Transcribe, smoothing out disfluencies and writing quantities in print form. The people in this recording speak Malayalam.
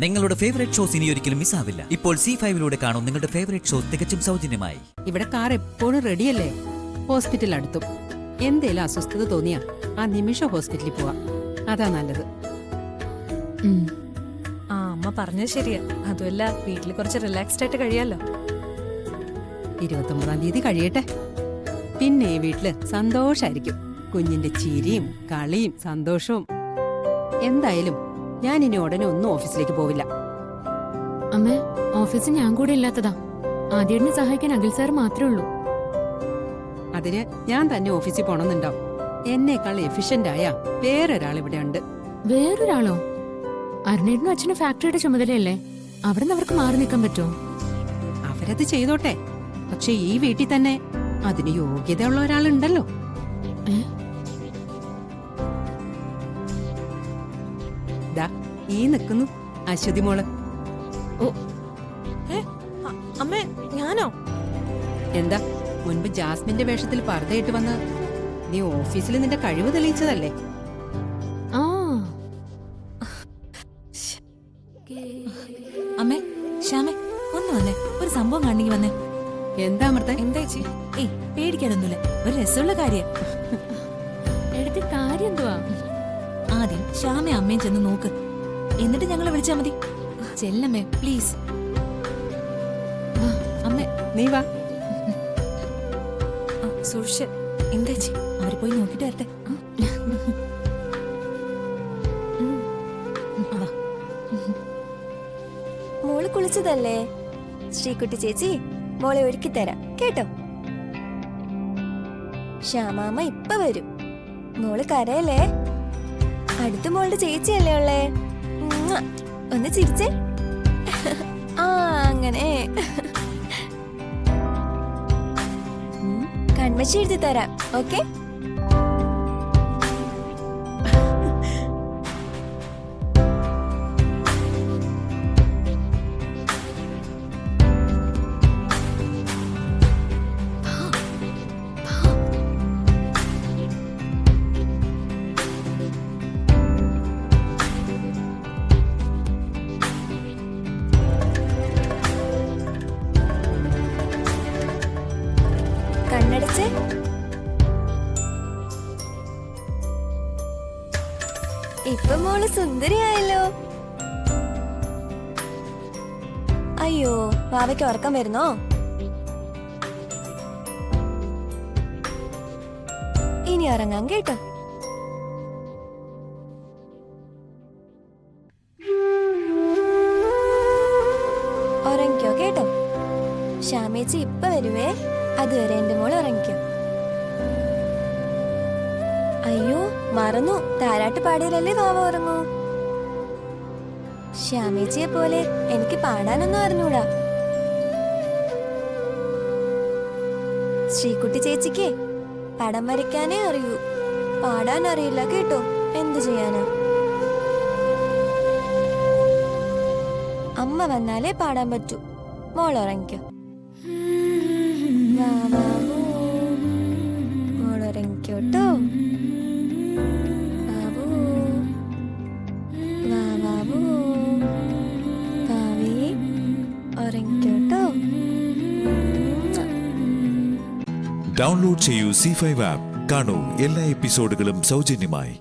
നിങ്ങളുടെ ഫേവറേറ്റ് ഷോസ് ഇനി ഒരിക്കലും മിസ്സാവില്ല. ഇപ്പോൾ C5 കാണും നിങ്ങളുടെ ഫേവറേറ്റ് ഷോസ് തികച്ചും സൗജന്യമായി. ഇവിടെ കാർ എപ്പോഴും റെഡിയല്ലേ? ഹോസ്പിറ്റൽ അടുത്തും. എന്തേലും അസ്വസ്ഥത തോന്നിയാ ആ നിമിഷം ഹോസ്പിറ്റലിൽ പോവാ. അതാ നല്ലത്. ആ അമ്മ പറഞ്ഞത് ശരിയാ. അതുമല്ല വീട്ടിൽ കുറച്ച് റിലാക്സ്ഡ് ആയിട്ട് കഴിയാലോ. 29-ാം തീയതി കഴിയട്ടെ. പിന്നെ ഈ വീട്ടില് സന്തോഷായിരിക്കും. കുഞ്ഞിന്റെ ചിരിയും കളിയും സന്തോഷവും. എന്തായാലും ഞാൻ ഇനി ഉടനെ ഒന്നും ഓഫീസിലേക്ക് പോവില്ല. അമ്മേ, ഓഫീസിൽ ഞാൻ കൂടെ ഇല്ലാത്തതാ. ആദ്യേട്ടനെ സഹായിക്കാൻ അഖിൽ സാർ മാത്രമേ ഉള്ളൂ. അതിന് ഞാൻ തന്നെ ഓഫീസിൽ പോണമെന്നുണ്ടാവും. എന്നേക്കാൾ എഫിഷ്യന്റ് ആയ വേറൊരാൾ ഇവിടെ ഉണ്ട്. വേറൊരാളോ? അരുണേട്ടനും അച്ഛനും ഫാക്ടറിയുടെ ചുമതലയല്ലേ? അവിടെ നിന്ന് അവർക്ക് മാറി നിൽക്കാൻ പറ്റുമോ? അവരത് ചെയ്തോട്ടെ. പക്ഷെ ഈ വീട്ടിൽ തന്നെ അതിന് യോഗ്യതയുള്ള ഒരാളുണ്ടല്ലോ. ദാ ഈ നിൽക്കുന്നു അശ്വതി മോള്. അമ്മേ, ഞാനോ? എന്താ, മുൻപ് ജാസ്മിന്റെ വേഷത്തിൽ പർദ്ദയിട്ട് വന്ന് നീ ഓഫീസിൽ നിന്റെ കഴിവ് തെളിയിച്ചതല്ലേ? ആ അമ്മേ, ശ്യാമേ, ഒന്ന് വന്നേ. ഒരു സംഭവം കാണണമെങ്കിൽ വന്നേ. എന്താ അമൃത? എന്താ ചേച്ചി? ഏയ് പേടിക്കാനൊന്നുമില്ല, ഒരു രസമുള്ള കാര്യം. എടുത്ത കാര്യം എന്തുവാ? ആദ്യം ശ്യാമ അമ്മയും ചെന്ന് നോക്ക്, എന്നിട്ട് ഞങ്ങളെ വിളിച്ചാ മതി. ചെല്ലമ്മേ പ്ലീസ്. അമ്മേ നീ വാ. സൂക്ഷിച്ച്. എന്താ ചേച്ചി? അവര് പോയി നോക്കിട്ട് വരട്ടെ. മോള് കുളിച്ചതല്ലേ? ശ്രീകുട്ടി ചേച്ചി മോളെ ഒരുക്കി തരാം കേട്ടോ. ശ്യാമാമ്മ ഇപ്പൊ വരും. മോള് കരയല്ലേ? അടുത്ത മോളുടെ ചേച്ചിയല്ലേ ഉള്ളേ? ഒന്ന് ചിരിച്ചേ. ആ അങ്ങനെ. കൺമശി എഴുതി തരാം. ഓക്കെ. കണ്ണടച്ച്. ഇപ്പൊ മോള് സുന്ദരിയായല്ലോ. അയ്യോ, വാവയ്ക്ക് ഉറക്കം വരുന്നോ? ഇനി ഉറങ്ങാം കേട്ടോ. ഉറങ്ങിക്കോ കേട്ടോ. ശ്യാമേച്ചി ഇപ്പൊ വരുവേ. അതുവരെ എന്റെ മോൾ ഉറങ്ങിക്കോ. അയ്യോ മറന്നു, താരാട്ട് പാടിയാലല്ലേ വാവ ഉറങ്ങൂ. ശ്യാമേച്ചിയെ പോലെ എനിക്ക് പാടാനൊന്നും അറിഞ്ഞൂടാ. ശ്രീകുട്ടി ചേച്ചിക്ക് പടം വരയ്ക്കാനേ അറിയൂ, പാടാൻ അറിയില്ല കേട്ടോ. എന്തു ചെയ്യാനാ? അമ്മ വന്നാലേ പാടാൻ പറ്റൂ. മോൾ ഉറങ്ങിക്കോ. മോളുറങ്ങിക്കോട്ടോ. ബാബു ബാബു ഭാവി ഉറങ്ങിക്കോട്ടോ. ഡൗൺലോഡ് ചെയ്യൂ C5 ആപ്പ്. കാണൂ എല്ലാ എപ്പിസോഡുകളും സൗജന്യമായി.